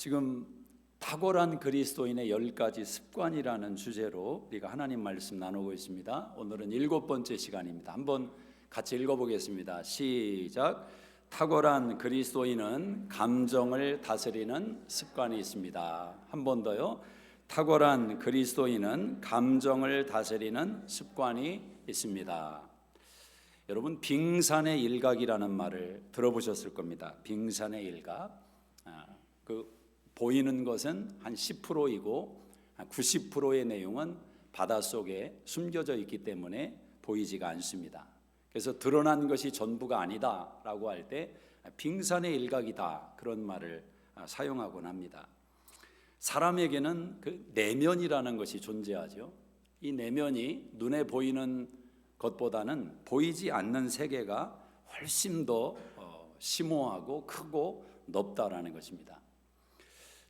지금 탁월한 그리스도인의 10가지 습관이라는 주제로 우리가 하나님 말씀 나누고 있습니다. 오늘은 7번째 시간입니다. 한번 같이 읽어보겠습니다. 시작. 탁월한 그리스도인은 감정을 다스리는 습관이 있습니다. 한 번 더요. 탁월한 그리스도인은 감정을 다스리는 습관이 있습니다. 여러분, 빙산의 일각이라는 말을 들어보셨을 겁니다. 빙산의 일각. 보이는 것은 한 10%이고 90%의 내용은 바닷속에 숨겨져 있기 때문에 보이지가 않습니다. 그래서 드러난 것이 전부가 아니다라고 할 때 빙산의 일각이다, 그런 말을 사용하곤 합니다. 사람에게는 그 내면이라는 것이 존재하죠. 이 내면이 눈에 보이는 것보다는 보이지 않는 세계가 훨씬 더 심오하고 크고 넓다라는 것입니다.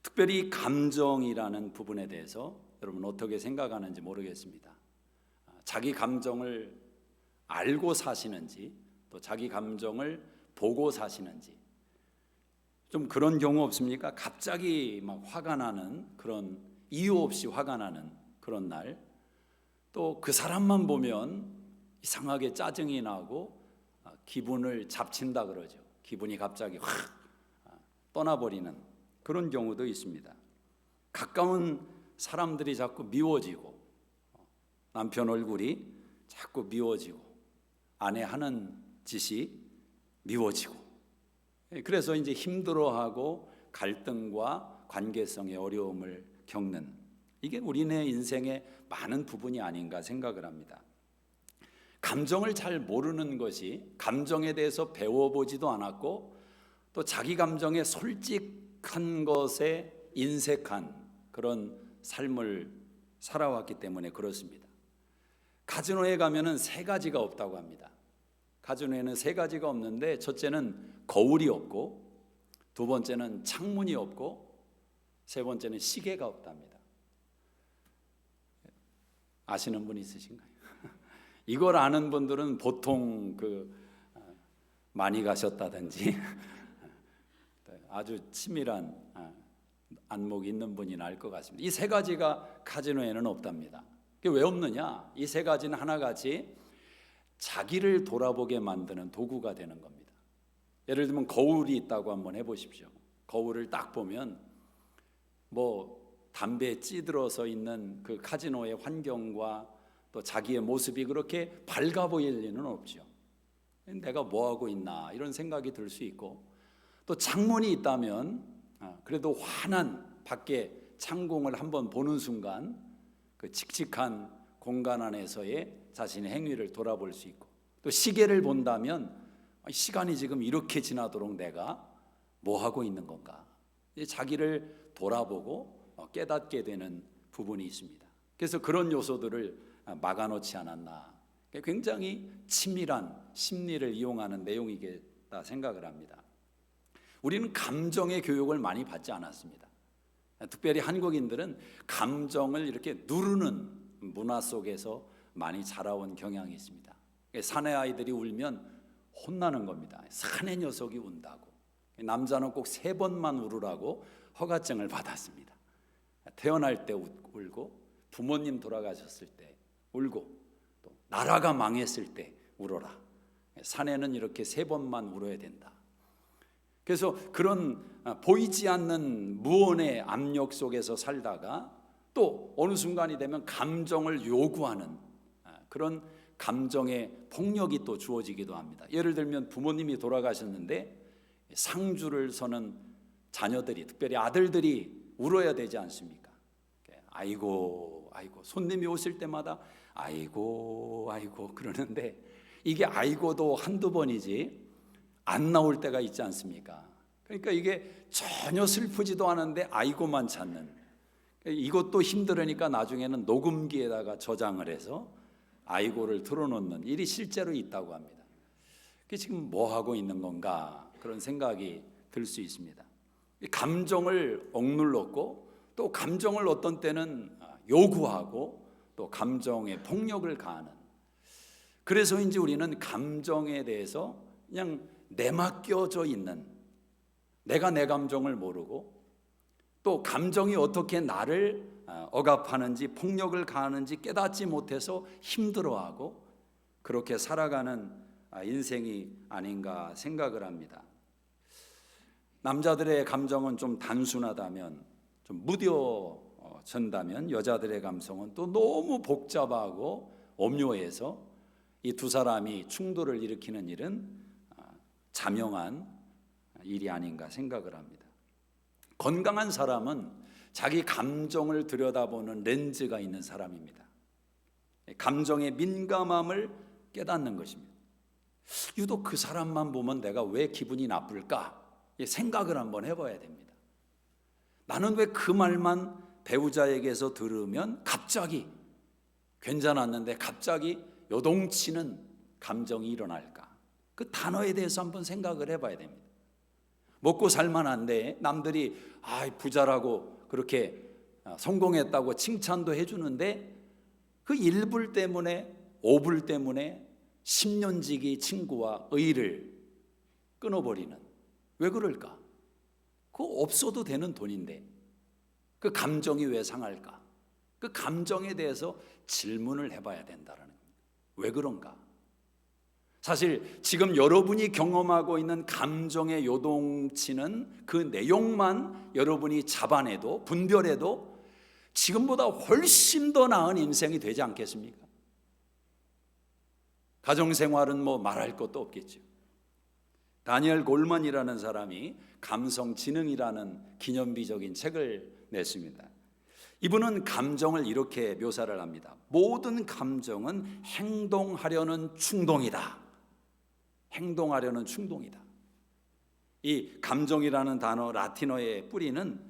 특별히 감정이라는 부분에 대해서 여러분 어떻게 생각하는지 모르겠습니다. 자기 감정을 알고 사시는지, 또 자기 감정을 보고 사시는지, 좀 그런 경우 없습니까? 갑자기 막 화가 나는, 그런 이유 없이 화가 나는 그런 날, 또 그 사람만 보면 이상하게 짜증이 나고 기분을 잡친다 그러죠. 기분이 갑자기 확 떠나버리는 그런 경우도 있습니다. 가까운 사람들이 자꾸 미워지고, 남편 얼굴이 자꾸 미워지고, 아내 하는 짓이 미워지고, 그래서 이제 힘들어하고 갈등과 관계성의 어려움을 겪는, 이게 우리네 인생의 많은 부분이 아닌가 생각을 합니다. 감정을 잘 모르는 것이, 감정에 대해서 배워보지도 않았고 또 자기 감정에 솔직한 것에 인색한 그런 삶을 살아왔기 때문에 그렇습니다. 카지노에 가면은 3가지가 없다고 합니다. 카지노에는 3가지가 없는데, 첫째는 거울이 없고, 두 번째는 창문이 없고, 세 번째는 시계가 없답니다. 아시는 분 있으신가요? 이걸 아는 분들은 보통 많이 가셨다든지 아주 치밀한 안목이 있는 분이 알 것 같습니다. 이 3가지가 카지노에는 없답니다. 왜 없느냐? 이 3가지는 하나같이 자기를 돌아보게 만드는 도구가 되는 겁니다. 예를 들면 거울이 있다고 한번 해보십시오. 거울을 딱 보면 담배에 찌들어서 있는 그 카지노의 환경과 또 자기의 모습이 그렇게 밝아 보일 리는 없죠. 내가 뭐하고 있나, 이런 생각이 들 수 있고, 또 창문이 있다면 그래도 환한 밖에 창공을 한번 보는 순간 그 칙칙한 공간 안에서의 자신의 행위를 돌아볼 수 있고, 또 시계를 본다면 시간이 지금 이렇게 지나도록 내가 뭐하고 있는 건가, 자기를 돌아보고 깨닫게 되는 부분이 있습니다. 그래서 그런 요소들을 막아놓지 않았나, 굉장히 치밀한 심리를 이용하는 내용이겠다 생각을 합니다. 우리는 감정의 교육을 많이 받지 않았습니다. 특별히 한국인들은 감정을 이렇게 누르는 문화 속에서 많이 자라온 경향이 있습니다. 사내 아이들이 울면 혼나는 겁니다. 사내 녀석이 운다고. 남자는 꼭 3번만 울으라고 허가증을 받았습니다. 태어날 때 울고, 부모님 돌아가셨을 때 울고, 또 나라가 망했을 때 울어라. 사내는 이렇게 3번만 울어야 된다. 그래서 그런 보이지 않는 무언의 압력 속에서 살다가 또 어느 순간이 되면 감정을 요구하는 그런 감정의 폭력이 또 주어지기도 합니다. 예를 들면 부모님이 돌아가셨는데 상주를 서는 자녀들이, 특별히 아들들이 울어야 되지 않습니까? 아이고 아이고, 손님이 오실 때마다 아이고 아이고 그러는데, 이게 아이고도 한두 번이지 안 나올 때가 있지 않습니까? 그러니까 이게 전혀 슬프지도 않은데 아이고만 찾는, 이것도 힘들으니까 나중에는 녹음기에다가 저장을 해서 아이고를 틀어놓는 일이 실제로 있다고 합니다. 그게 지금 뭐 하고 있는 건가, 그런 생각이 들 수 있습니다. 감정을 억눌렀고, 또 감정을 어떤 때는 요구하고, 또 감정에 폭력을 가하는, 그래서인지 우리는 감정에 대해서 그냥 내맡겨져 있는, 내가 내 감정을 모르고 또 감정이 어떻게 나를 억압하는지, 폭력을 가하는지 깨닫지 못해서 힘들어하고 그렇게 살아가는 인생이 아닌가 생각을 합니다. 남자들의 감정은 좀 단순하다면, 좀 무뎌진다면, 여자들의 감성은 또 너무 복잡하고 오묘해서 이 두 사람이 충돌을 일으키는 일은 자명한 일이 아닌가 생각을 합니다. 건강한 사람은 자기 감정을 들여다보는 렌즈가 있는 사람입니다. 감정의 민감함을 깨닫는 것입니다. 유독 그 사람만 보면 내가 왜 기분이 나쁠까? 생각을 한번 해봐야 됩니다. 나는 왜 그 말만 배우자에게서 들으면 갑자기 괜찮았는데 갑자기 요동치는 감정이 일어날까? 그 단어에 대해서 한번 생각을 해봐야 됩니다. 먹고 살만한데 남들이 부자라고 그렇게 성공했다고 칭찬도 해주는데 그 1불 때문에 5불 때문에 10년지기 친구와 의를 끊어버리는, 왜 그럴까? 그거 없어도 되는 돈인데 그 감정이 왜 상할까? 그 감정에 대해서 질문을 해봐야 된다는 겁니다. 왜 그런가? 사실 지금 여러분이 경험하고 있는 감정의 요동치는 그 내용만 여러분이 잡아내도, 분별해도 지금보다 훨씬 더 나은 인생이 되지 않겠습니까? 가정생활은 뭐 말할 것도 없겠죠. 다니엘 골만이라는 사람이 감성지능이라는 기념비적인 책을 냈습니다. 이분은 감정을 이렇게 묘사를 합니다. 모든 감정은 행동하려는 충동이다. 행동하려는 충동이다. 이 감정이라는 단어 라틴어의 뿌리는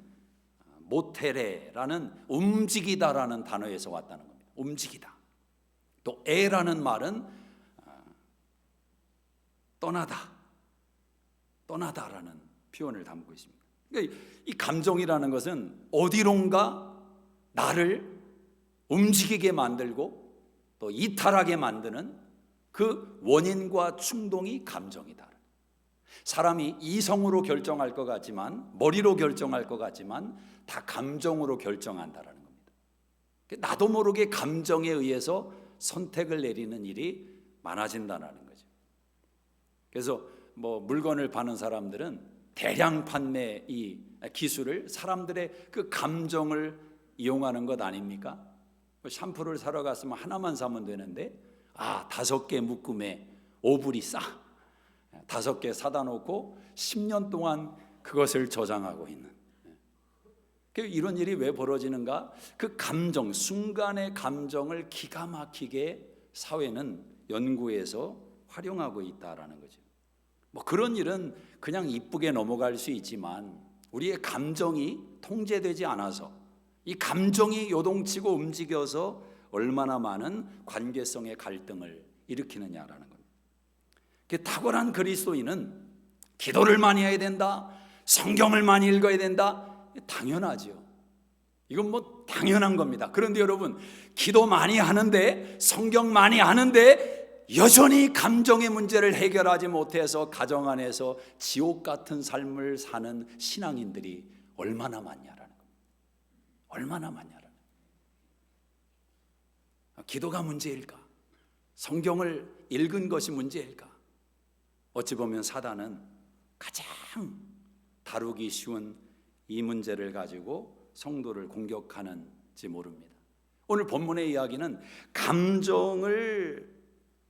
모테레라는 움직이다라는 단어에서 왔다는 겁니다. 움직이다. 또 에라는 말은 떠나다라는 표현을 담고 있습니다. 그러니까 이 감정이라는 것은 어디론가 나를 움직이게 만들고 또 이탈하게 만드는 그 원인과 충동이 감정이다. 사람이 이성으로 결정할 것 같지만, 머리로 결정할 것 같지만 다 감정으로 결정한다라는 겁니다. 나도 모르게 감정에 의해서 선택을 내리는 일이 많아진다는 거죠. 그래서 뭐 물건을 파는 사람들은 대량 판매 이 기술을 사람들의 그 감정을 이용하는 것 아닙니까? 샴푸를 사러 갔으면 하나만 사면 되는데 5개 묶음에 5불이 싸. 5개 사다 놓고 10년 동안 그것을 저장하고 있는. 이런 일이 왜 벌어지는가? 그 감정, 순간의 감정을 기가 막히게 사회는 연구해서 활용하고 있다라는 거죠. 뭐 그런 일은 그냥 이쁘게 넘어갈 수 있지만 우리의 감정이 통제되지 않아서 이 감정이 요동치고 움직여서 얼마나 많은 관계성의 갈등을 일으키느냐라는 겁니다. 탁월한 그리스도인은 기도를 많이 해야 된다, 성경을 많이 읽어야 된다, 당연하죠. 이건 뭐 당연한 겁니다. 그런데 여러분, 기도 많이 하는데, 성경 많이 하는데 여전히 감정의 문제를 해결하지 못해서 가정 안에서 지옥 같은 삶을 사는 신앙인들이 얼마나 많냐라는 겁니다. 얼마나 많냐라는 겁니다. 기도가 문제일까? 성경을 읽은 것이 문제일까? 어찌 보면 사단은 가장 다루기 쉬운 이 문제를 가지고 성도를 공격하는지 모릅니다. 오늘 본문의 이야기는 감정을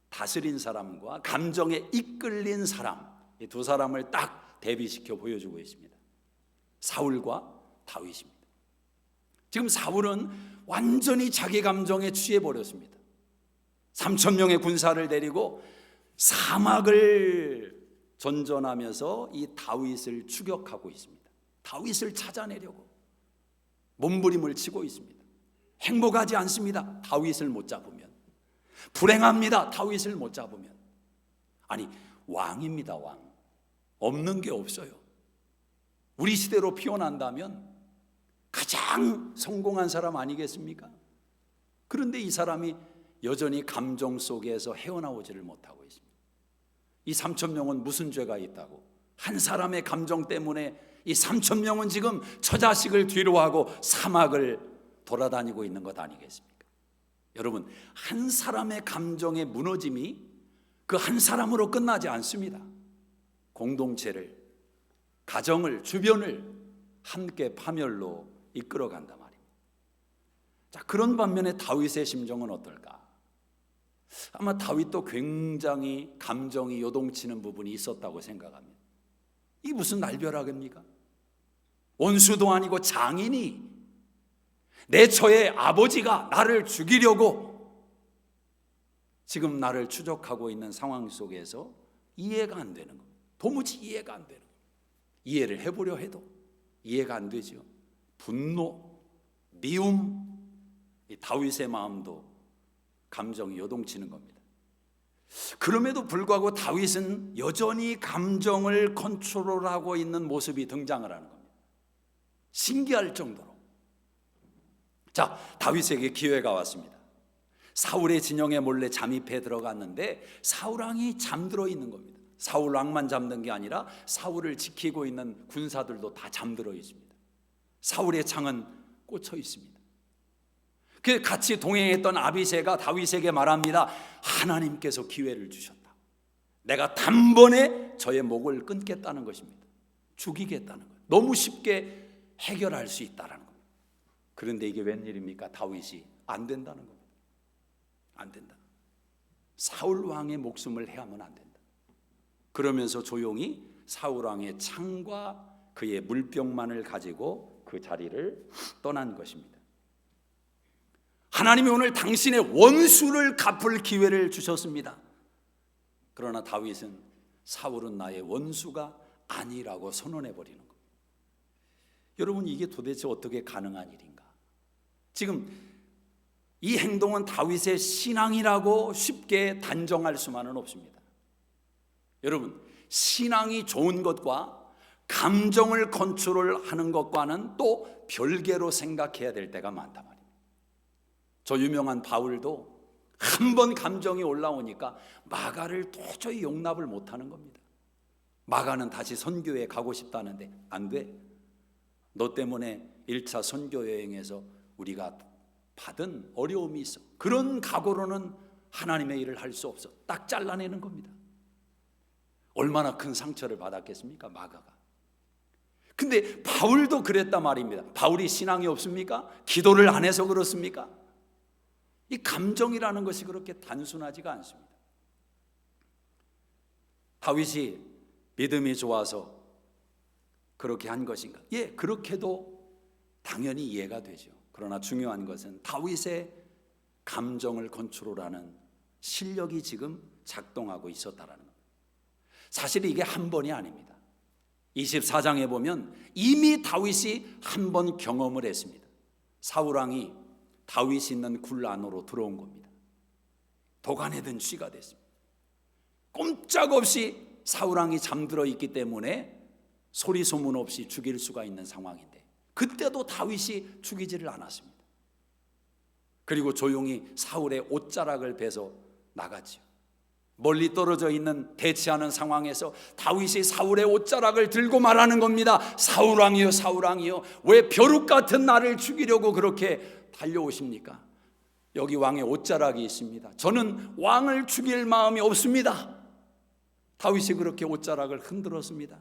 다스린 사람과 감정에 이끌린 사람, 이 두 사람을 딱 대비시켜 보여주고 있습니다. 사울과 다윗입니다. 지금 사울은 완전히 자기 감정에 취해버렸습니다. 3,000명의 군사를 데리고 사막을 전전하면서 이 다윗을 추격하고 있습니다. 다윗을 찾아내려고 몸부림을 치고 있습니다. 행복하지 않습니다. 다윗을 못 잡으면. 불행합니다. 다윗을 못 잡으면. 아니, 왕입니다. 왕. 없는 게 없어요. 우리 시대로 표현한다면 가장 성공한 사람 아니겠습니까? 그런데 이 사람이 여전히 감정 속에서 헤어나오지를 못하고 있습니다. 이 3,000명은 무슨 죄가 있다고 한 사람의 감정 때문에 이 3천 명은 지금 처자식을 뒤로하고 사막을 돌아다니고 있는 것 아니겠습니까? 여러분, 한 사람의 감정의 무너짐이 그 한 사람으로 끝나지 않습니다. 공동체를, 가정을, 주변을 함께 파멸로 이끌어간단 말입니다. 자, 그런 반면에 다윗의 심정은 어떨까? 아마 다윗도 굉장히 감정이 요동치는 부분이 있었다고 생각합니다. 이 무슨 날벼락입니까? 원수도 아니고 장인이, 내 처의 아버지가 나를 죽이려고 지금 나를 추적하고 있는 상황 속에서 이해가 안 되는 겁니다. 도무지 이해가 안 되는 겁니다. 이해를 해보려 해도 이해가 안 되죠. 분노, 미움, 이 다윗의 마음도 감정이 요동치는 겁니다. 그럼에도 불구하고 다윗은 여전히 감정을 컨트롤하고 있는 모습이 등장을 하는 겁니다. 신기할 정도로. 자, 다윗에게 기회가 왔습니다. 사울의 진영에 몰래 잠입해 들어갔는데 사울 왕이 잠들어 있는 겁니다. 사울 왕만 잠든 게 아니라 사울을 지키고 있는 군사들도 다 잠들어 있습니다. 사울의 창은 꽂혀 있습니다. 그 같이 동행했던 아비새가 다윗에게 말합니다. 하나님께서 기회를 주셨다. 내가 단번에 저의 목을 끊겠다는 것입니다. 죽이겠다는 거예요. 너무 쉽게 해결할 수 있다는 겁니다. 그런데 이게 웬일입니까? 다윗이 안 된다는 겁니다. 안 된다. 사울 왕의 목숨을 해하면 안 된다. 그러면서 조용히 사울 왕의 창과 그의 물병만을 가지고 그 자리를 떠난 것입니다. 하나님이 오늘 당신의 원수를 갚을 기회를 주셨습니다. 그러나 다윗은 사울은 나의 원수가 아니라고 선언해 버리는 겁니다. 여러분, 이게 도대체 어떻게 가능한 일인가? 지금 이 행동은 다윗의 신앙이라고 쉽게 단정할 수만은 없습니다. 여러분, 신앙이 좋은 것과 감정을 컨트롤하는 것과는 또 별개로 생각해야 될 때가 많단 말입니다. 저 유명한 바울도 한 번 감정이 올라오니까 마가를 도저히 용납을 못하는 겁니다. 마가는 다시 선교에 가고 싶다는데 안 돼. 너 때문에 1차 선교 여행에서 우리가 받은 어려움이 있어. 그런 각오로는 하나님의 일을 할 수 없어. 딱 잘라내는 겁니다. 얼마나 큰 상처를 받았겠습니까, 마가가. 근데 바울도 그랬단 말입니다. 바울이 신앙이 없습니까? 기도를 안 해서 그렇습니까? 이 감정이라는 것이 그렇게 단순하지가 않습니다. 다윗이 믿음이 좋아서 그렇게 한 것인가? 예, 그렇게도 당연히 이해가 되죠. 그러나 중요한 것은 다윗의 감정을 컨트롤하는 실력이 지금 작동하고 있었다라는 겁니다. 사실 이게 한 번이 아닙니다. 24장에 보면 이미 다윗이 한 번 경험을 했습니다. 사울 왕이 다윗이 있는 굴 안으로 들어온 겁니다. 도간에 든 쥐가 됐습니다. 꼼짝없이 사울 왕이 잠들어 있기 때문에 소리 소문 없이 죽일 수가 있는 상황인데 그때도 다윗이 죽이지를 않았습니다. 그리고 조용히 사울의 옷자락을 베서 나갔죠. 멀리 떨어져 있는 대치하는 상황에서 다윗이 사울의 옷자락을 들고 말하는 겁니다. 사울 왕이요, 사울 왕이요, 왜 벼룩 같은 나를 죽이려고 그렇게 달려오십니까? 여기 왕의 옷자락이 있습니다. 저는 왕을 죽일 마음이 없습니다. 다윗이 그렇게 옷자락을 흔들었습니다.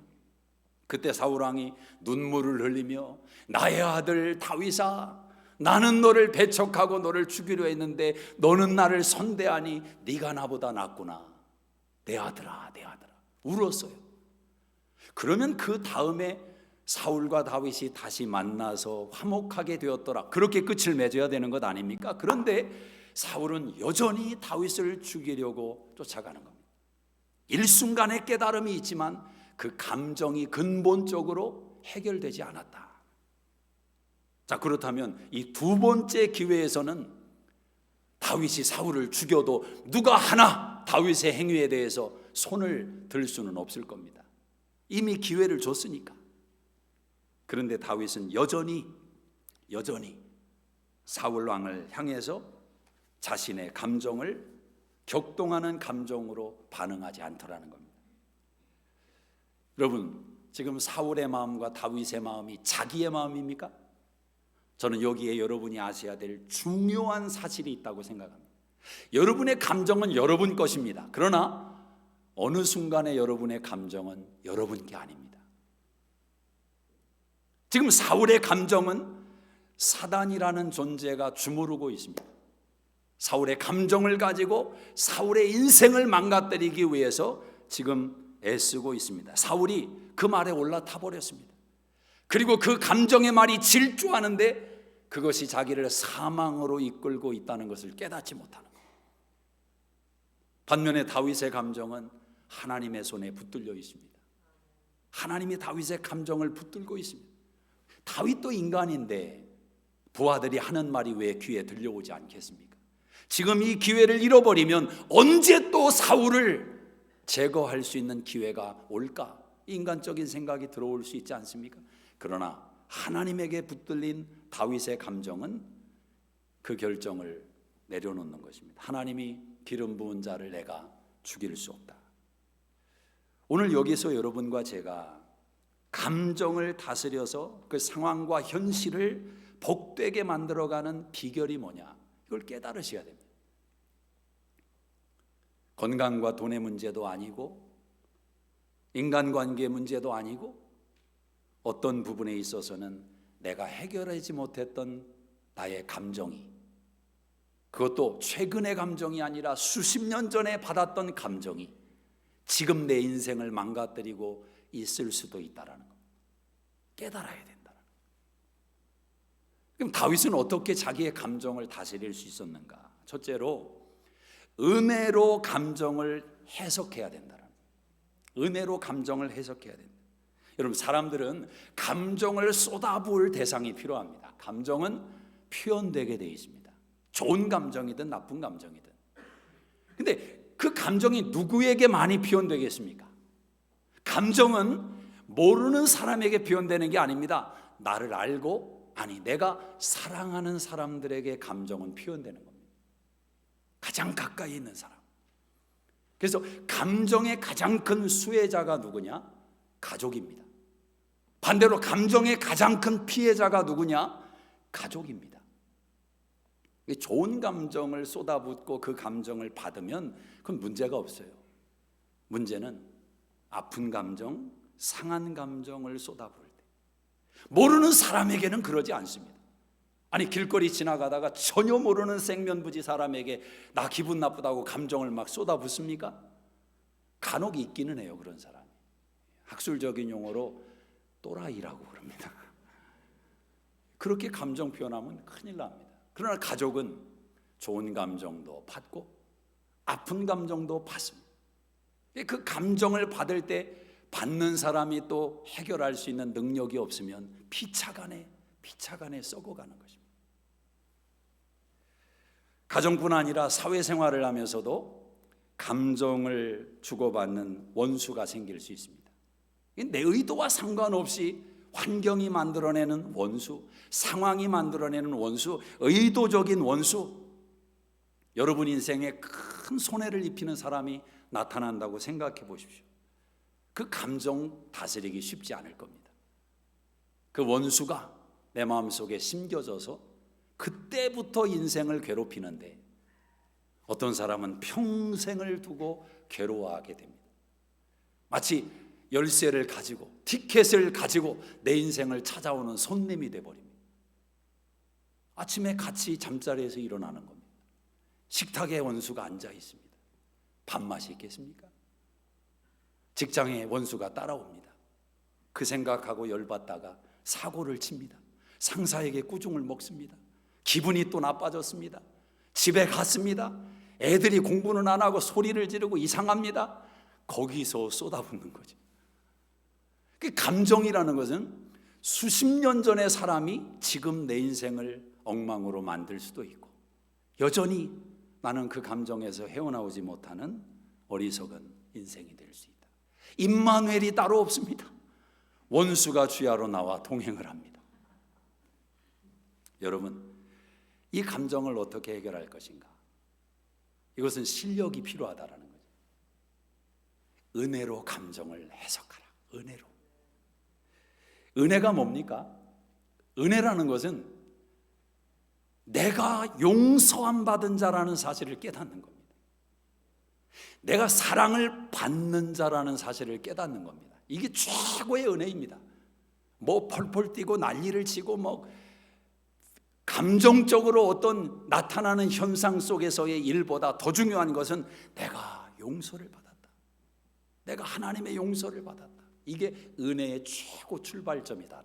그때 사울 왕이 눈물을 흘리며 나의 아들 다윗아, 나는 너를 배척하고 너를 죽이려 했는데 너는 나를 선대하니 네가 나보다 낫구나. 내 아들아, 내 아들아. 울었어요. 그러면 그 다음에 사울과 다윗이 다시 만나서 화목하게 되었더라. 그렇게 끝을 맺어야 되는 것 아닙니까? 그런데 사울은 여전히 다윗을 죽이려고 쫓아가는 겁니다. 일순간의 깨달음이 있지만 그 감정이 근본적으로 해결되지 않았다. 자, 그렇다면 이 두 번째 기회에서는 다윗이 사울을 죽여도 누가 하나 다윗의 행위에 대해서 손을 들 수는 없을 겁니다. 이미 기회를 줬으니까. 그런데 다윗은 여전히 사울 왕을 향해서 자신의 감정을 격동하는 감정으로 반응하지 않더라는 겁니다. 여러분, 지금 사울의 마음과 다윗의 마음이 자기의 마음입니까? 저는 여기에 여러분이 아셔야 될 중요한 사실이 있다고 생각합니다. 여러분의 감정은 여러분 것입니다. 그러나 어느 순간에 여러분의 감정은 여러분 게 아닙니다. 지금 사울의 감정은 사단이라는 존재가 주무르고 있습니다. 사울의 감정을 가지고 사울의 인생을 망가뜨리기 위해서 지금 애쓰고 있습니다. 사울이 그 말에 올라타 버렸습니다. 그리고 그 감정의 말이 질주하는데 그것이 자기를 사망으로 이끌고 있다는 것을 깨닫지 못하는 거예요. 반면에 다윗의 감정은 하나님의 손에 붙들려 있습니다. 하나님이 다윗의 감정을 붙들고 있습니다. 다윗도 인간인데 부하들이 하는 말이 왜 귀에 들려오지 않겠습니까? 지금 이 기회를 잃어버리면 언제 또 사울을 제거할 수 있는 기회가 올까? 인간적인 생각이 들어올 수 있지 않습니까? 그러나 하나님에게 붙들린 다윗의 감정은 그 결정을 내려놓는 것입니다. 하나님이 기름 부은 자를 내가 죽일 수 없다. 오늘 여기서 여러분과 제가 감정을 다스려서 그 상황과 현실을 복되게 만들어가는 비결이 뭐냐, 이걸 깨달으셔야 됩니다. 건강과 돈의 문제도 아니고 인간관계 문제도 아니고 어떤 부분에 있어서는 내가 해결하지 못했던 나의 감정이, 그것도 최근의 감정이 아니라 수십 년 전에 받았던 감정이 지금 내 인생을 망가뜨리고 있을 수도 있다라는 것, 깨달아야 된다는 것. 그럼 다윗은 어떻게 자기의 감정을 다스릴 수 있었는가? 첫째로 은혜로 감정을 해석해야 된다는 것. 은혜로 감정을 해석해야 된다. 여러분, 사람들은 감정을 쏟아부을 대상이 필요합니다. 감정은 표현되게 되어 있습니다. 좋은 감정이든 나쁜 감정이든. 근데 그 감정이 누구에게 많이 표현되겠습니까? 감정은 모르는 사람에게 표현되는 게 아닙니다. 나를 알고, 아니 내가 사랑하는 사람들에게 감정은 표현되는 겁니다. 가장 가까이 있는 사람. 그래서 감정의 가장 큰 수혜자가 누구냐? 가족입니다. 반대로 감정의 가장 큰 피해자가 누구냐? 가족입니다. 좋은 감정을 쏟아붓고 그 감정을 받으면 그건 문제가 없어요. 문제는 아픈 감정, 상한 감정을 쏟아부을 때, 모르는 사람에게는 그러지 않습니다. 아니, 길거리 지나가다가 전혀 모르는 생면부지 사람에게 나 기분 나쁘다고 감정을 막 쏟아붓습니까? 간혹 있기는 해요, 그런 사람이. 학술적인 용어로 또라이라고 그럽니다. 그렇게 감정 표현하면 큰일 납니다. 그러나 가족은 좋은 감정도 받고 아픈 감정도 받습니다. 그 감정을 받을 때 받는 사람이 또 해결할 수 있는 능력이 없으면 피차간에 썩어가는 것입니다. 가정뿐 아니라 사회생활을 하면서도 감정을 주고받는 원수가 생길 수 있습니다. 내 의도와 상관없이 환경이 만들어내는 원수, 상황이 만들어내는 원수, 의도적인 원수, 여러분 인생에 큰 손해를 입히는 사람이 나타난다고 생각해 보십시오. 그 감정 다스리기 쉽지 않을 겁니다. 그 원수가 내 마음속에 심겨져서 그때부터 인생을 괴롭히는데 어떤 사람은 평생을 두고 괴로워하게 됩니다. 마치 열쇠를 가지고 티켓을 가지고 내 인생을 찾아오는 손님이 돼버립니다. 아침에 같이 잠자리에서 일어나는 겁니다. 식탁에 원수가 앉아 있습니다. 밥맛이 있겠습니까? 직장에 원수가 따라옵니다. 그 생각하고 열받다가 사고를 칩니다. 상사에게 꾸중을 먹습니다. 기분이 또 나빠졌습니다. 집에 갔습니다. 애들이 공부는 안 하고 소리를 지르고 이상합니다. 거기서 쏟아붓는 거죠. 그 감정이라는 것은 수십 년 전의 사람이 지금 내 인생을 엉망으로 만들 수도 있고, 여전히 나는 그 감정에서 헤어나오지 못하는 어리석은 인생이 될 수 있다. 임마누엘이 따로 없습니다. 원수가 주야로 나와 동행을 합니다. 여러분, 이 감정을 어떻게 해결할 것인가? 이것은 실력이 필요하다라는 거죠. 은혜로 감정을 해석하라. 은혜로. 은혜가 뭡니까? 은혜라는 것은 내가 용서함 받은 자라는 사실을 깨닫는 겁니다. 내가 사랑을 받는 자라는 사실을 깨닫는 겁니다. 이게 최고의 은혜입니다. 뭐 펄펄 뛰고 난리를 치고 뭐 감정적으로 어떤 나타나는 현상 속에서의 일보다 더 중요한 것은 내가 용서를 받았다. 내가 하나님의 용서를 받았다. 이게 은혜의 최고 출발점이다.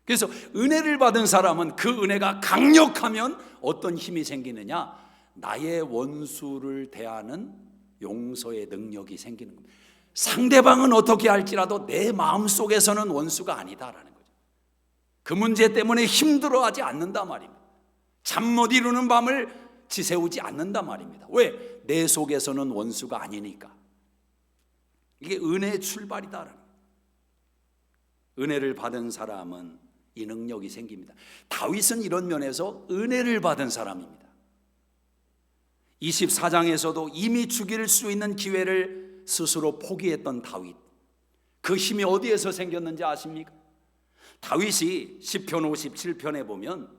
그래서 은혜를 받은 사람은 그 은혜가 강력하면 어떤 힘이 생기느냐? 나의 원수를 대하는 용서의 능력이 생기는 겁니다. 상대방은 어떻게 할지라도 내 마음속에서는 원수가 아니다라는 거죠. 그 문제 때문에 힘들어하지 않는다 말입니다. 잠 못 이루는 밤을 지새우지 않는다 말입니다. 왜? 내 속에서는 원수가 아니니까. 이게 은혜의 출발이다라는 거예요. 은혜를 받은 사람은 이 능력이 생깁니다. 다윗은 이런 면에서 은혜를 받은 사람입니다. 24장에서도 이미 죽일 수 있는 기회를 스스로 포기했던 다윗, 그 힘이 어디에서 생겼는지 아십니까? 다윗이 시편 57편에 보면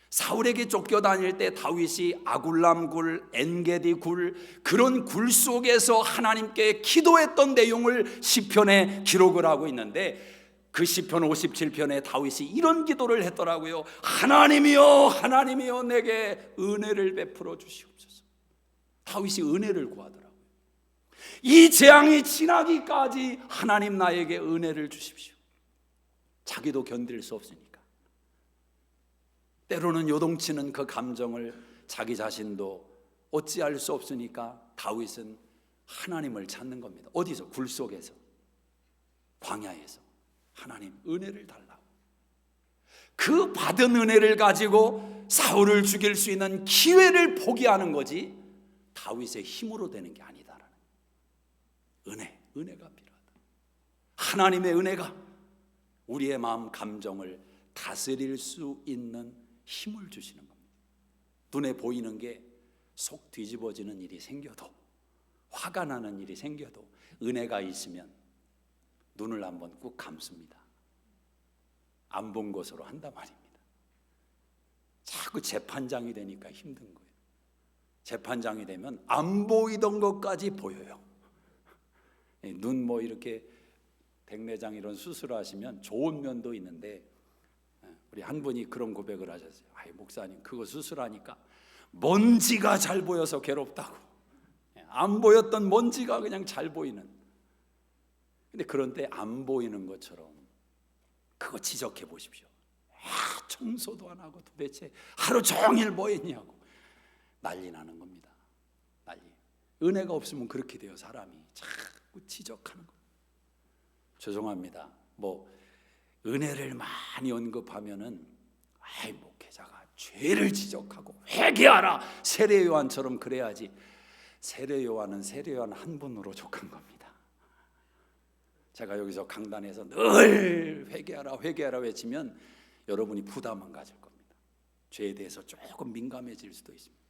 사울에게 쫓겨다닐 때 다윗이 아굴람 굴, 엔게디 굴, 그런 굴 속에서 하나님께 기도했던 내용을 시편에 기록을 하고 있는데, 그 시편 57편에 다윗이 이런 기도를 했더라고요. 하나님이여, 하나님이여, 내게 은혜를 베풀어 주시옵소서. 다윗이 은혜를 구하더라고요. 이 재앙이 지나기까지 하나님 나에게 은혜를 주십시오. 자기도 견딜 수 없으니까. 때로는 요동치는 그 감정을 자기 자신도 어찌할 수 없으니까 다윗은 하나님을 찾는 겁니다. 어디서? 굴 속에서, 광야에서. 하나님, 은혜를 달라고. 그 받은 은혜를 가지고 사울을 죽일 수 있는 기회를 포기하는 거지 다윗의 힘으로 되는 게 아니다라는 은혜가 필요하다. 하나님의 은혜가 우리의 마음 감정을 다스릴 수 있는 힘을 주시는 겁니다. 눈에 보이는 게 속 뒤집어지는 일이 생겨도, 화가 나는 일이 생겨도 은혜가 있으면 눈을 한번 꾹 감습니다. 안 본 것으로 한단 말입니다. 자꾸 재판장이 되니까 힘든 거예요. 재판장이 되면 안 보이던 것까지 보여요. 눈 뭐 이렇게 백내장 이런 수술을 하시면 좋은 면도 있는데, 우리 한 분이 그런 고백을 하셨어요. 아이, 목사님, 그거 수술하니까 먼지가 잘 보여서 괴롭다고. 안 보였던 먼지가 그냥 잘 보이는. 근데 그런 때 안 보이는 것처럼 그거 지적해 보십시오. 청소도 안 하고 도대체 하루 종일 뭐 했냐고 난리 나는 겁니다. 난리. 은혜가 없으면 그렇게 돼요. 사람이 자꾸 지적하는 거. 죄송합니다. 뭐 은혜를 많이 언급하면은 목회자가 죄를 지적하고 회개하라, 세례 요한처럼 그래야지. 세례 요한은 세례 요한 한 분으로 족한 겁니다. 제가 여기서 강단에서 늘 회개하라 회개하라 외치면 여러분이 부담만 가질 겁니다. 죄에 대해서 조금 민감해질 수도 있습니다.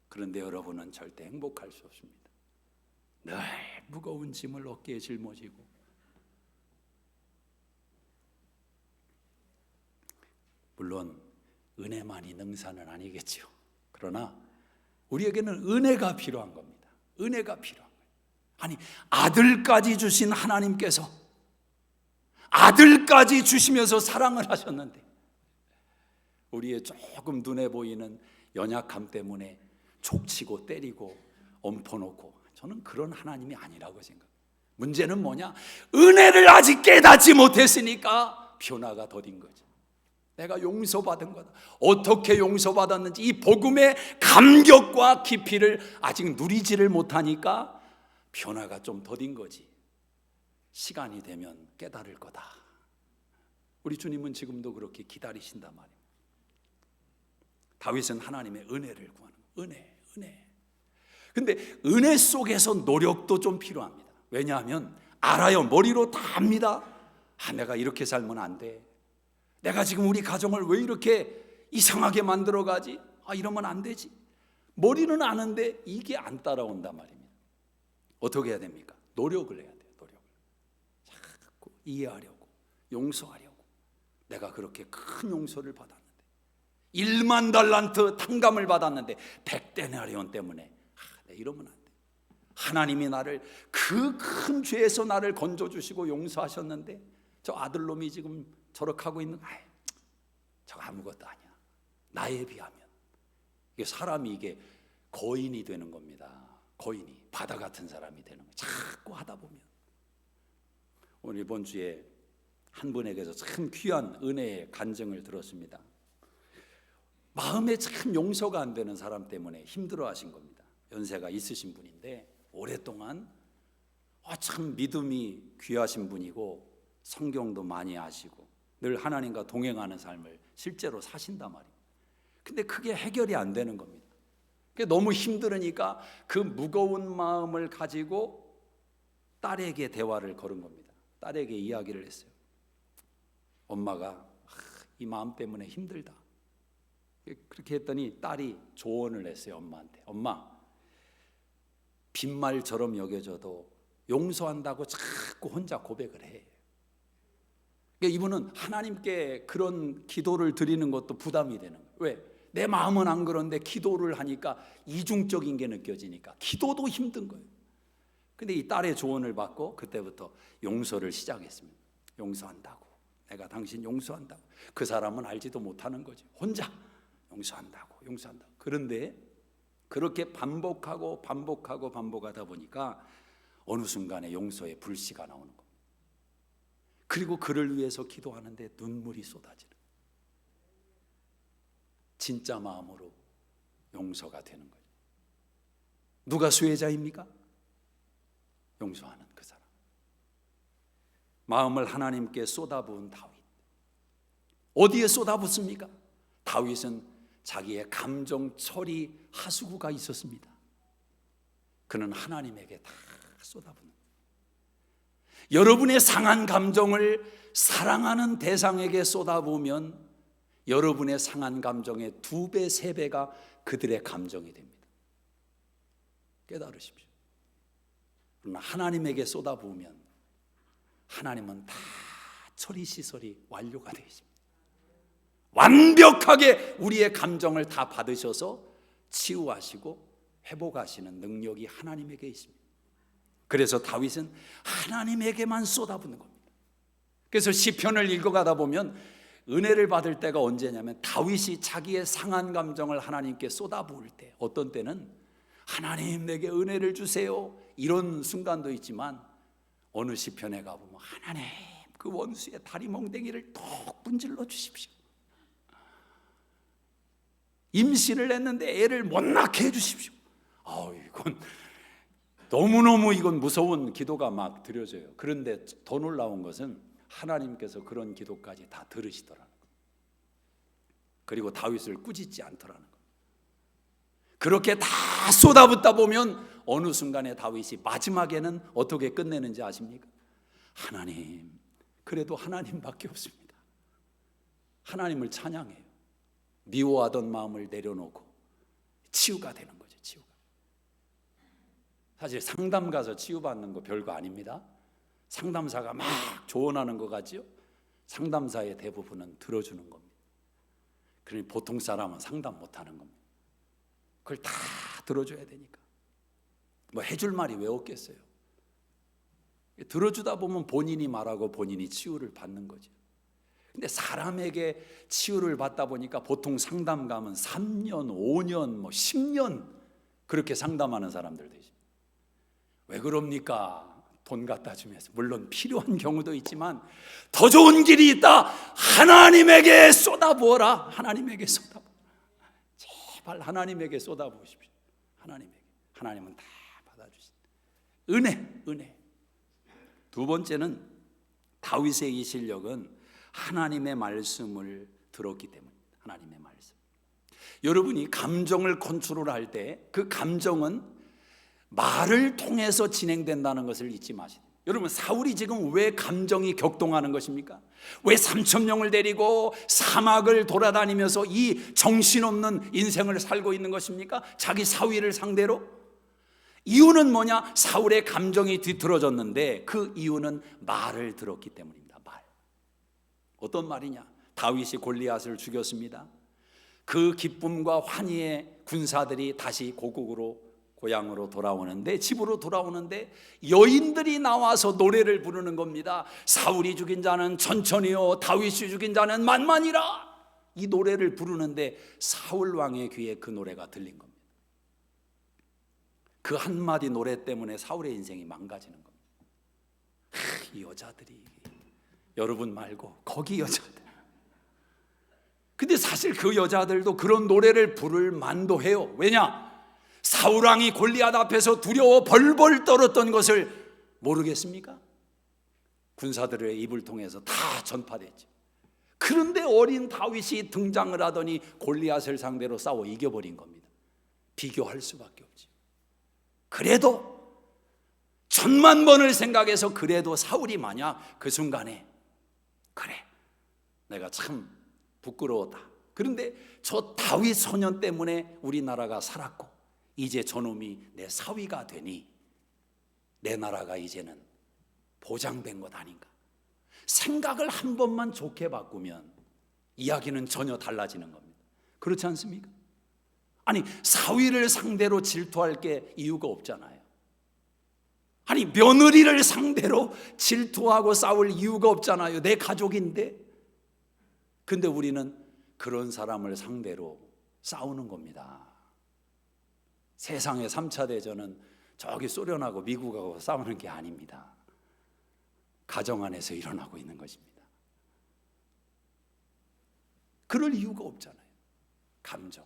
그런데 여러분은 절대 행복할 수 없습니다. 늘 무거운 짐을 어깨에 짊어지고, 물론 은혜만이 능사는 아니겠죠. 그러나 우리에게는 은혜가 필요한 겁니다. 은혜가 필요한 거예요. 아니, 아들까지 주신 하나님께서 아들까지 주시면서 사랑을 하셨는데 우리의 조금 눈에 보이는 연약함 때문에 족치고 때리고 엎어놓고, 저는 그런 하나님이 아니라고 생각해요. 문제는 뭐냐? 은혜를 아직 깨닫지 못했으니까 변화가 더딘 거죠. 내가 용서받은 거다. 어떻게 용서받았는지 이 복음의 감격과 깊이를 아직 누리지를 못하니까 변화가 좀 더딘 거지. 시간이 되면 깨달을 거다. 우리 주님은 지금도 그렇게 기다리신단 말이에요. 다윗은 하나님의 은혜를 구하는 거예요. 은혜. 근데 은혜 속에서 노력도 좀 필요합니다. 왜냐하면 알아요. 머리로 다 압니다. 내가 이렇게 살면 안 돼. 내가 지금 우리 가정을 왜 이렇게 이상하게 만들어가지? 이러면 안 되지. 머리는 아는데 이게 안 따라온단 말입니다. 어떻게 해야 됩니까? 노력을 해야 돼요. 노력을. 자꾸 이해하려고, 용서하려고. 내가 그렇게 큰 용서를 받았는데, 1만 달란트 탕감을 받았는데 100데나리온 때문에 내 이러면 안 돼. 하나님이 나를 그 큰 죄에서 나를 건져주시고 용서하셨는데 저 아들놈이 지금 저렇게 하고 있는, 저거 아무것도 아니야. 나에 비하면. 이게 사람이 이게 거인이 되는 겁니다. 거인이 바다 같은 사람이 되는 거예요. 자꾸 하다 보면. 오늘 이번 주에 한 분에게서 참 귀한 은혜의 간증을 들었습니다. 마음에 참 용서가 안 되는 사람 때문에 힘들어 하신 겁니다. 연세가 있으신 분인데 오랫동안 참 믿음이 귀하신 분이고 성경도 많이 아시고 늘 하나님과 동행하는 삶을 실제로 사신단 말이에요. 근데 그게 해결이 안 되는 겁니다. 너무 힘들으니까 그 무거운 마음을 가지고 딸에게 대화를 걸은 겁니다. 딸에게 이야기를 했어요. 엄마가 이 마음 때문에 힘들다. 그렇게 했더니 딸이 조언을 했어요. 엄마한테. 엄마, 빈말처럼 여겨져도 용서한다고 자꾸 혼자 고백을 해. 그러니까 이분은 하나님께 그런 기도를 드리는 것도 부담이 되는 거예요. 왜? 내 마음은 안 그런데 기도를 하니까 이중적인 게 느껴지니까 기도도 힘든 거예요. 근데 이 딸의 조언을 받고 그때부터 용서를 시작했습니다. 용서한다고. 내가 당신 용서한다고. 그 사람은 알지도 못하는 거죠. 혼자 용서한다고. 그런데 그렇게 반복하다 보니까 어느 순간에 용서의 불씨가 나오는 겁니다. 그리고 그를 위해서 기도하는데 눈물이 쏟아지는 거예요. 진짜 마음으로 용서가 되는 거예요. 누가 수혜자입니까? 용서하는 그 사람. 마음을 하나님께 쏟아부은 다윗. 어디에 쏟아붓습니까? 다윗은 자기의 감정 처리 하수구가 있었습니다. 그는 하나님에게 다 쏟아붓는 거예요. 여러분의 상한 감정을 사랑하는 대상에게 쏟아부으면 여러분의 상한 감정의 2배, 3배가 그들의 감정이 됩니다. 깨달으십시오. 그러나 하나님에게 쏟아부으면 하나님은 다 처리 시설이 완료가 되어 있습니다. 완벽하게 우리의 감정을 다 받으셔서 치유하시고 회복하시는 능력이 하나님에게 있습니다. 그래서 다윗은 하나님에게만 쏟아붓는 겁니다. 그래서 시편을 읽어가다 보면 은혜를 받을 때가 언제냐면 다윗이 자기의 상한 감정을 하나님께 쏟아부을 때, 어떤 때는 하나님 내게 은혜를 주세요 이런 순간도 있지만, 어느 시편에 가보면 하나님 그 원수의 다리 몽댕이를 톡 분질러 주십시오. 임신을 했는데 애를 못 낳게 해주십시오. 이건 너무너무 이건 무서운 기도가 막 드려져요. 그런데 더 놀라운 것은 하나님께서 그런 기도까지 다 들으시더라는 거예요. 그리고 다윗을 꾸짖지 않더라는 거예요. 그렇게 다 쏟아붓다 보면 어느 순간에 다윗이 마지막에는 어떻게 끝내는지 아십니까? 하나님, 그래도 하나님밖에 없습니다. 하나님을 찬양해요. 미워하던 마음을 내려놓고 치유가 되는 거죠. 치유가. 사실 상담 가서 치유받는 거 별거 아닙니다. 상담사가 막 조언하는 거 같지요? 상담사의 대부분은 들어주는 겁니다. 그러니 보통 사람은 상담 못하는 겁니다. 그걸 다 들어줘야 되니까. 뭐 해줄 말이 왜 없겠어요? 들어주다 보면 본인이 말하고 본인이 치유를 받는 거죠. 근데 사람에게 치유를 받다 보니까 보통 상담 가면 3년, 5년, 10년 그렇게 상담하는 사람들도 있습니다. 왜 그럽니까? 돈 갖다 주면서. 물론 필요한 경우도 있지만 더 좋은 길이 있다. 하나님에게 쏟아부어라. 하나님에게 쏟아부어라. 제발 하나님에게 쏟아부으십시오. 하나님에게. 하나님은 다 받아주신다. 은혜. 두 번째는 다윗의 이 실력은 하나님의 말씀을 들었기 때문입니다. 하나님의 말씀. 여러분이 감정을 컨트롤할 때 그 감정은 말을 통해서 진행된다는 것을 잊지 마시고. 여러분, 사울이 지금 왜 감정이 격동하는 것입니까? 왜 3,000명을 데리고 사막을 돌아다니면서 이 정신없는 인생을 살고 있는 것입니까? 자기 사위를 상대로? 이유는 뭐냐? 사울의 감정이 뒤틀어졌는데 그 이유는 말을 들었기 때문입니다. 어떤 말이냐? 다윗이 골리앗을 죽였습니다. 그 기쁨과 환희의 군사들이 다시 고향으로 돌아오는데, 집으로 돌아오는데 여인들이 나와서 노래를 부르는 겁니다. 사울이 죽인 자는 천천히요, 다윗이 죽인 자는 만만이라. 이 노래를 부르는데 사울 왕의 귀에 그 노래가 들린 겁니다. 그 한마디 노래 때문에 사울의 인생이 망가지는 겁니다. 이 여자들이, 여러분 말고 거기 여자들. 근데 사실 그 여자들도 그런 노래를 부를 만도 해요. 왜냐? 사울왕이 골리앗 앞에서 두려워 벌벌 떨었던 것을 모르겠습니까? 군사들의 입을 통해서 다 전파됐죠. 그런데 어린 다윗이 등장을 하더니 골리앗을 상대로 싸워 이겨버린 겁니다. 비교할 수밖에 없죠. 그래도 천만 번을 생각해서 그래도 사울이 만약 그 순간에 그래, 내가 참 부끄러웠다. 그런데 저 다윗 소년 때문에 우리나라가 살았고 이제 저놈이 내 사위가 되니 내 나라가 이제는 보장된 것 아닌가. 생각을 한 번만 좋게 바꾸면 이야기는 전혀 달라지는 겁니다. 그렇지 않습니까? 아니, 사위를 상대로 질투할 게 이유가 없잖아요. 아니, 며느리를 상대로 질투하고 싸울 이유가 없잖아요. 내 가족인데. 근데 우리는 그런 사람을 상대로 싸우는 겁니다. 세상의 3차 대전은 저기 소련하고 미국하고 싸우는 게 아닙니다. 가정 안에서 일어나고 있는 것입니다. 그럴 이유가 없잖아요. 감정.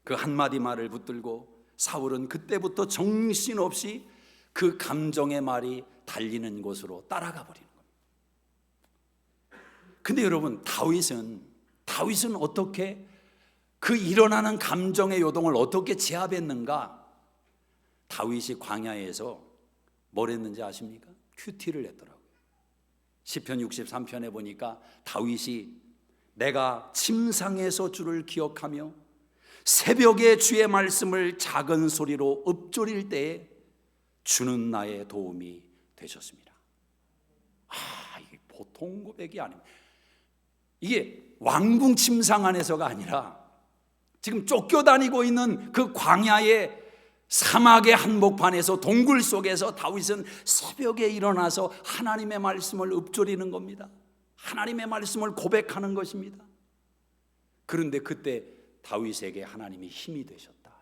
그 한마디 말을 붙들고 사울은 그때부터 정신없이 그 감정의 말이 달리는 곳으로 따라가 버리는 겁니다. 근데 여러분, 다윗은 어떻게 그 일어나는 감정의 요동을 어떻게 제압했는가? 다윗이 광야에서 뭘 했는지 아십니까? 큐티를 했더라고요. 시편 63편에 보니까 다윗이 내가 침상에서 주를 기억하며 새벽에 주의 말씀을 작은 소리로 읊조릴 때에 주는 나의 도움이 되셨습니다. 이게 보통 고백이 아닙니다. 이게 왕궁 침상 안에서가 아니라 지금 쫓겨다니고 있는 그 광야의 사막의 한복판에서, 동굴 속에서 다윗은 새벽에 일어나서 하나님의 말씀을 읊조리는 겁니다. 하나님의 말씀을 고백하는 것입니다. 그런데 그때 다윗에게 하나님이 힘이 되셨다.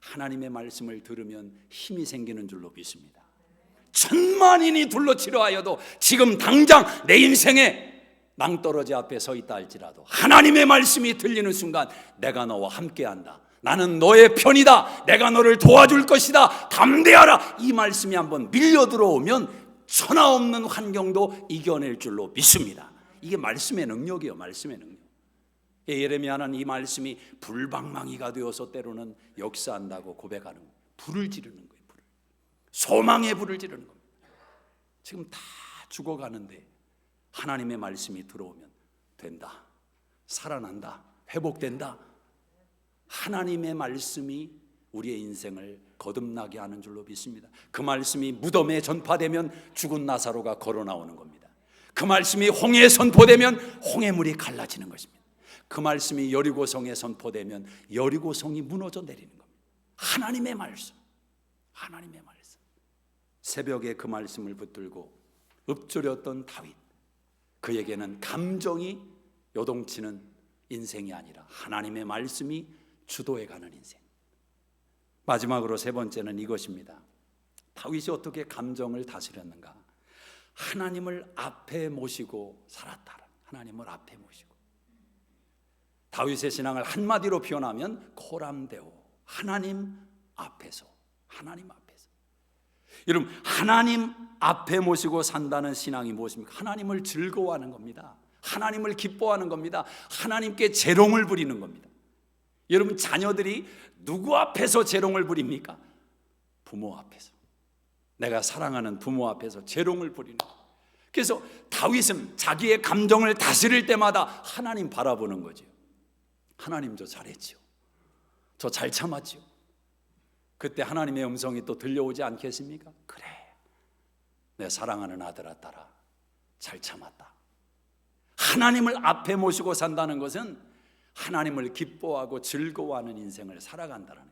하나님의 말씀을 들으면 힘이 생기는 줄로 믿습니다. 천만인이 둘러치려 하여도 지금 당장 내 인생에 낭떠러지 앞에 서 있다 할지라도 하나님의 말씀이 들리는 순간 내가 너와 함께한다. 나는 너의 편이다. 내가 너를 도와줄 것이다. 담대하라. 이 말씀이 한번 밀려 들어오면 천하 없는 환경도 이겨낼 줄로 믿습니다. 이게 말씀의 능력이에요. 말씀의 능력. 예레미야는 이 말씀이 불방망이가 되어서 때로는 역사한다고 고백하는 거예요. 불을 지르는 거예요. 소망의 불을 지르는 겁니다. 지금 다 죽어가는데 하나님의 말씀이 들어오면 된다, 살아난다, 회복된다. 하나님의 말씀이 우리의 인생을 거듭나게 하는 줄로 믿습니다. 그 말씀이 무덤에 전파되면 죽은 나사로가 걸어 나오는 겁니다. 그 말씀이 홍해에 선포되면 홍해물이 갈라지는 것입니다. 그 말씀이 여리고성에 선포되면 여리고성이 무너져 내리는 겁니다. 하나님의 말씀. 새벽에 그 말씀을 붙들고 읊조렸던 다윗, 그에게는 감정이 요동치는 인생이 아니라 하나님의 말씀이 주도해가는 인생. 마지막으로 세 번째는 이것입니다. 다윗이 어떻게 감정을 다스렸는가? 하나님을 앞에 모시고 살았다. 하나님을 앞에 모시고. 다윗의 신앙을 한마디로 표현하면 코람데오, 하나님 앞에서. 여러분, 하나님 앞에 모시고 산다는 신앙이 무엇입니까? 하나님을 즐거워하는 겁니다. 하나님을 기뻐하는 겁니다. 하나님께 재롱을 부리는 겁니다. 여러분, 자녀들이 누구 앞에서 재롱을 부립니까? 부모 앞에서. 내가 사랑하는 부모 앞에서 재롱을 부리는 거예요. 그래서 다윗은 자기의 감정을 다스릴 때마다 하나님 바라보는 거죠. 하나님, 저 잘했지요. 저 잘 참았지요. 그때 하나님의 음성이 또 들려오지 않겠습니까? 그래, 내 사랑하는 아들아 딸아, 잘 참았다. 하나님을 앞에 모시고 산다는 것은 하나님을 기뻐하고 즐거워하는 인생을 살아간다는 거예요.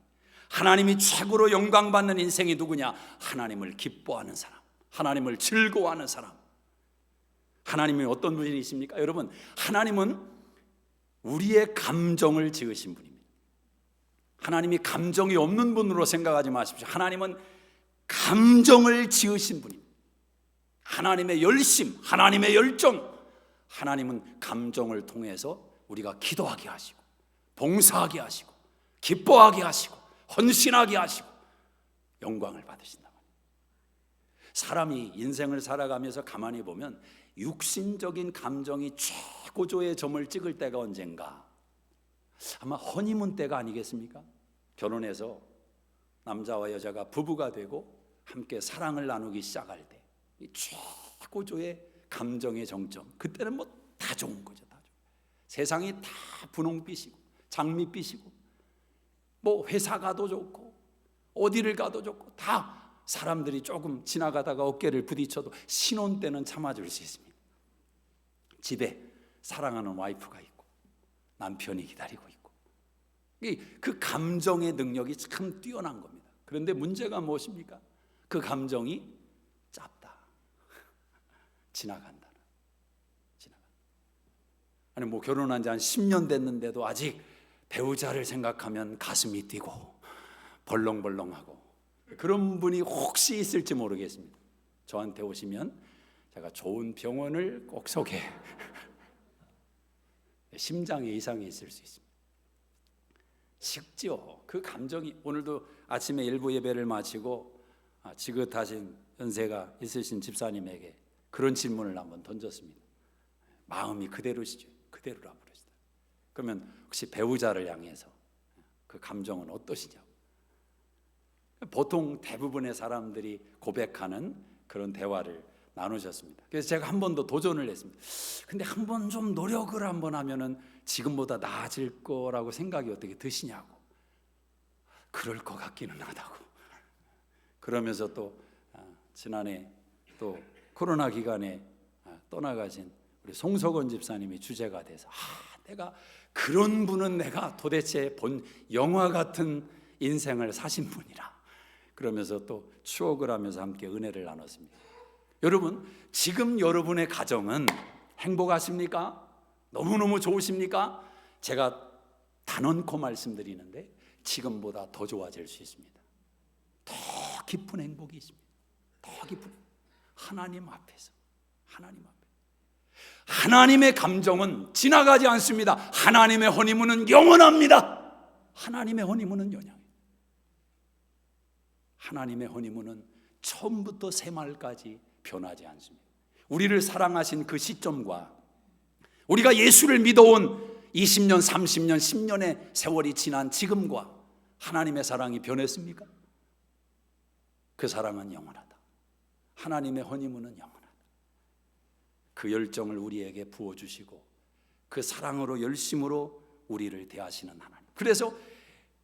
하나님이 최고로 영광받는 인생이 누구냐? 하나님을 기뻐하는 사람, 하나님을 즐거워하는 사람. 하나님이 어떤 분이십니까? 여러분, 하나님은 우리의 감정을 지으신 분입니다. 하나님이 감정이 없는 분으로 생각하지 마십시오. 하나님은 감정을 지으신 분입니다. 하나님의 열심, 하나님의 열정, 하나님은 감정을 통해서 우리가 기도하게 하시고 봉사하게 하시고 기뻐하게 하시고 헌신하게 하시고 영광을 받으신다. 사람이 인생을 살아가면서 가만히 보면 육신적인 감정이 최고조의 점을 찍을 때가 언젠가? 아마 허니문 때가 아니겠습니까? 결혼해서 남자와 여자가 부부가 되고 함께 사랑을 나누기 시작할 때 이 최고조의 감정의 정점, 그때는 뭐 다 좋은 거죠. 다 좋은. 세상이 다 분홍빛이고 장밋빛이고 뭐 회사 가도 좋고 어디를 가도 좋고 다 사람들이 조금 지나가다가 어깨를 부딪혀도 신혼 때는 참아줄 수 있습니다. 집에 사랑하는 와이프가 있고 남편이 기다리고 있고 그 감정의 능력이 참 뛰어난 겁니다. 그런데 문제가 무엇입니까? 그 감정이 짧다. 지나간다. 아니 뭐 결혼한 지 한 10년 됐는데도 아직 배우자를 생각하면 가슴이 뛰고 벌렁벌렁하고 그런 분이 혹시 있을지 모르겠습니다. 저한테 오시면 제가 좋은 병원을 꼭 소개. 심장에 이상이 있을 수 있습니다. 식죠. 그 감정이. 오늘도 아침에 일부 예배를 마치고 지긋하신 연세가 있으신 집사님에게 그런 질문을 한번 던졌습니다. 마음이 그대로시죠? 그대로라 부르시다. 그러면 혹시 배우자를 향해서 그 감정은 어떠시냐고. 보통 대부분의 사람들이 고백하는 그런 대화를 나누셨습니다. 그래서 제가 한 번 더 도전을 했습니다. 근데 한 번 좀 노력을 한번 하면은 지금보다 나아질 거라고 생각이 어떻게 드시냐고. 그럴 것 같기는 하다고. 그러면서 또 지난해 또 코로나 기간에 떠나가신 우리 송석원 집사님이 주제가 돼서 내가 그런 분은 내가 도대체 본 영화 같은 인생을 사신 분이라. 그러면서 또 추억을 하면서 함께 은혜를 나눴습니다. 여러분, 지금 여러분의 가정은 행복하십니까? 너무너무 좋으십니까? 제가 단언코 말씀드리는데 지금보다 더 좋아질 수 있습니다. 더 깊은 행복이 있습니다. 더 깊은 하나님 앞에서. 하나님의 감정은 지나가지 않습니다. 하나님의 허니문은 영원합니다. 하나님의 허니문은 영원해요. 하나님의 허니문은 처음부터 새말까지 변하지 않습니다. 우리를 사랑하신 그 시점과 우리가 예수를 믿어온 20년, 30년, 10년의 세월이 지난 지금과 하나님의 사랑이 변했습니까? 그 사랑은 영원하다. 하나님의 허니문은 영원하다. 그 열정을 우리에게 부어주시고 그 사랑으로 열심으로 우리를 대하시는 하나님. 그래서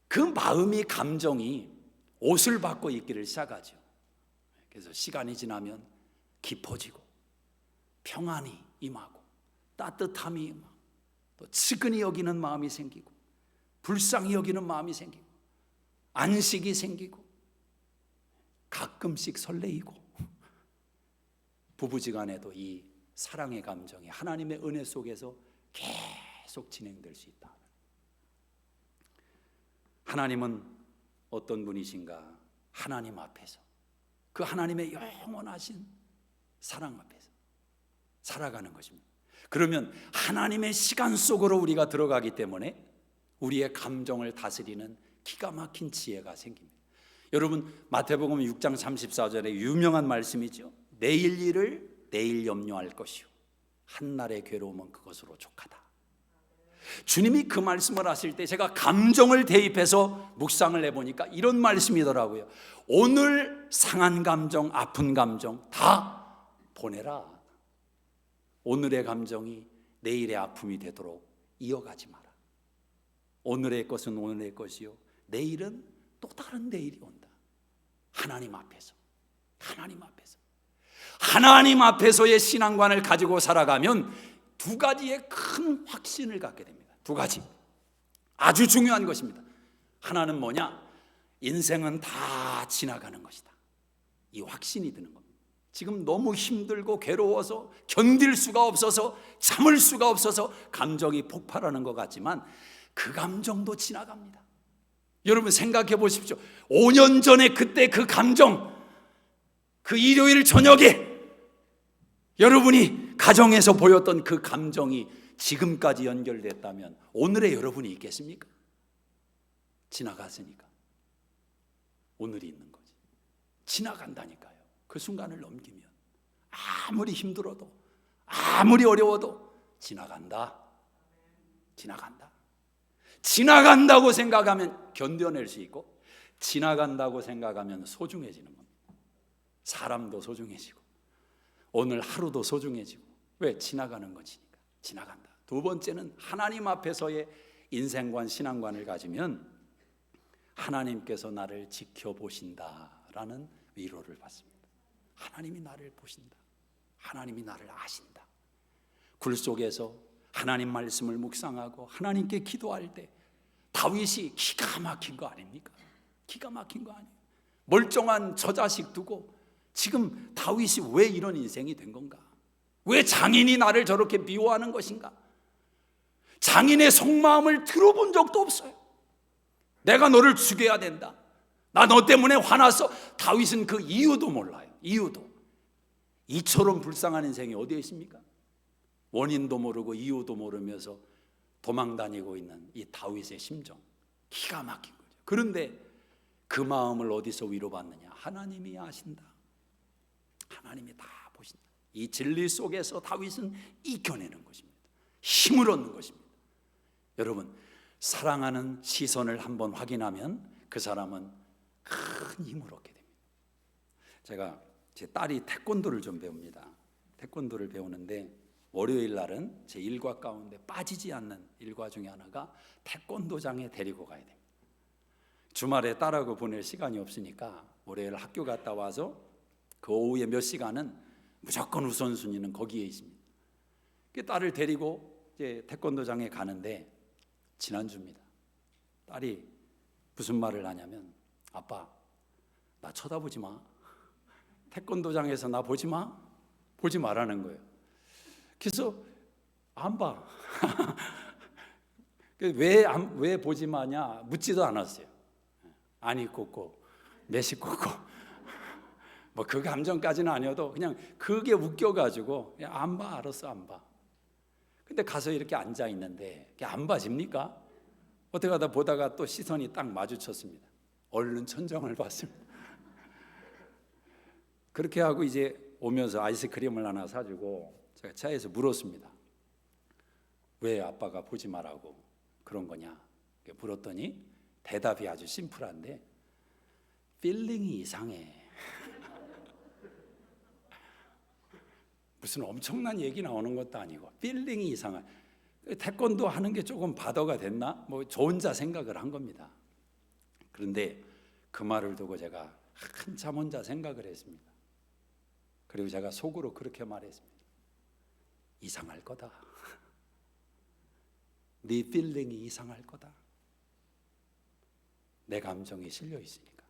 그 마음이 감정이 옷을 받고 있기를 시작하죠. 그래서 시간이 지나면 깊어지고 평안이 임하고 따뜻함이 임하고 또 측은히 여기는 마음이 생기고 불쌍히 여기는 마음이 생기고 안식이 생기고 가끔씩 설레이고 부부지간에도 이 사랑의 감정이 하나님의 은혜 속에서 계속 진행될 수 있다. 하나님은 어떤 분이신가? 하나님 앞에서 그 하나님의 영원하신 사랑 앞에서 살아가는 것입니다. 그러면 하나님의 시간 속으로 우리가 들어가기 때문에 우리의 감정을 다스리는 기가 막힌 지혜가 생깁니다. 여러분, 마태복음 6장 34절에 유명한 말씀이죠. 내일 일을 내일 염려할 것이요 한날의 괴로움은 그것으로 족하다. 주님이 그 말씀을 하실 때 제가 감정을 대입해서 묵상을 해보니까 이런 말씀이더라고요. 오늘 상한 감정, 아픈 감정 다 보내라. 오늘의 감정이 내일의 아픔이 되도록 이어가지 마라. 오늘의 것은 오늘의 것이요 내일은 또 다른 내일이 온다. 하나님 앞에서 하나님 앞에서의 신앙관을 가지고 살아가면 두 가지의 큰 확신을 갖게 됩니다. 두 가지 아주 중요한 것입니다. 하나는 뭐냐? 인생은 다 지나가는 것이다. 이 확신이 드는 겁니다. 지금 너무 힘들고 괴로워서 견딜 수가 없어서 참을 수가 없어서 감정이 폭발하는 것 같지만 그 감정도 지나갑니다. 여러분 생각해 보십시오. 5년 전에 그때 그 감정, 그 일요일 저녁에 여러분이 가정에서 보였던 그 감정이 지금까지 연결됐다면 오늘의 여러분이 있겠습니까? 지나갔으니까 오늘이 있는 거지. 지나간다니까요. 그 순간을 넘기면 아무리 힘들어도 아무리 어려워도 지나간다. 지나간다. 지나간다고 생각하면 견뎌낼 수 있고 지나간다고 생각하면 소중해지는 겁니다. 사람도 소중해지고 오늘 하루도 소중해지고. 왜? 지나가는 것이니까. 지나간다. 두 번째는 하나님 앞에서의 인생관, 신앙관을 가지면 하나님께서 나를 지켜보신다라는 위로를 받습니다. 하나님이 나를 보신다. 하나님이 나를 아신다. 굴 속에서 하나님 말씀을 묵상하고 하나님께 기도할 때 다윗이 기가 막힌 거 아닙니까? 기가 막힌 거 아니에요? 멀쩡한 저 자식 두고 지금 다윗이 왜 이런 인생이 된 건가? 왜 장인이 나를 저렇게 미워하는 것인가? 장인의 속마음을 들어본 적도 없어요. 내가 너를 죽여야 된다. 나 너 때문에 화나서. 다윗은 그 이유도 몰라요. 이유도. 이처럼 불쌍한 인생이 어디에 있습니까? 원인도 모르고 이유도 모르면서 도망다니고 있는 이 다윗의 심정, 기가 막힌 거죠. 그런데 그 마음을 어디서 위로받느냐? 하나님이 아신다. 하나님이 다 보신다. 이 진리 속에서 다윗은 이겨내는 것입니다. 힘을 얻는 것입니다. 여러분, 사랑하는 시선을 한번 확인하면 그 사람은 큰 힘을 얻게 됩니다. 제가 제 딸이 태권도를 좀 배웁니다. 태권도를 배우는데 월요일 날은 제 일과 가운데 빠지지 않는 일과 중에 하나가 태권도장에 데리고 가야 됩니다. 주말에 딸하고 보낼 시간이 없으니까 월요일 학교 갔다 와서 그 오후에 몇 시간은 무조건 우선순위는 거기에 있습니다. 딸을 데리고 이제 태권도장에 가는데 지난주입니다. 딸이 무슨 말을 하냐면, 아빠, 나 쳐다보지 마. 태권도장에서 나 보지 마. 보지 말라는 거예요. 그래서 안 봐. 왜 보지 마냐 묻지도 않았어요. 아니 꽂고 매시 꽂고 뭐 그 감정까지는 아니어도 그냥 그게 웃겨가지고 그냥 안 봐. 알았어, 안 봐. 근데 가서 이렇게 앉아 있는데 안 봐집니까? 어떻게 하다 보다가 또 시선이 딱 마주쳤습니다. 얼른 천정을 봤습니다. 그렇게 하고 이제 오면서 아이스크림을 하나 사주고 제가 차에서 물었습니다. 왜 아빠가 보지 말라고 그런 거냐 물었더니 대답이 아주 심플한데 필링이 이상해. 무슨 엄청난 얘기 나오는 것도 아니고 필링이 이상해. 태권도 하는 게 조금 바더가 됐나? 뭐 저 혼자 생각을 한 겁니다. 그런데 그 말을 두고 제가 한참 혼자 생각을 했습니다. 그리고 제가 속으로 그렇게 말했습니다. 이상할 거다. 네 필링이 이상할 거다. 내 감정이 실려 있으니까.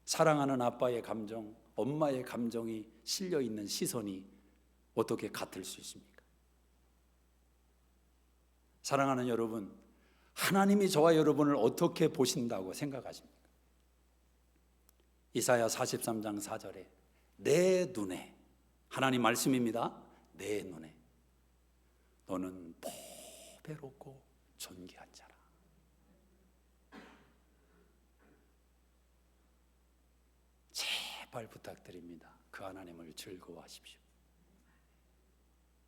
사랑하는 아빠의 감정, 엄마의 감정이 실려 있는 시선이 어떻게 같을 수 있습니까? 사랑하는 여러분, 하나님이 저와 여러분을 어떻게 보신다고 생각하십니까? 이사야 43장 4절에 내 눈에, 하나님 말씀입니다. 내 눈에 너는 보배롭고 존귀한 자라. 제발 부탁드립니다. 그 하나님을 즐거워하십시오.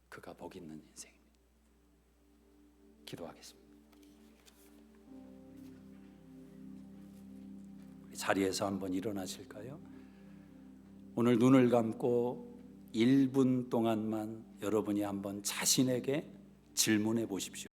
그가 복 있는 인생입니다. 기도하겠습니다. 자리에서 한번 일어나실까요? 오늘 눈을 감고 1분 동안만 여러분이 한번 자신에게 질문해 보십시오.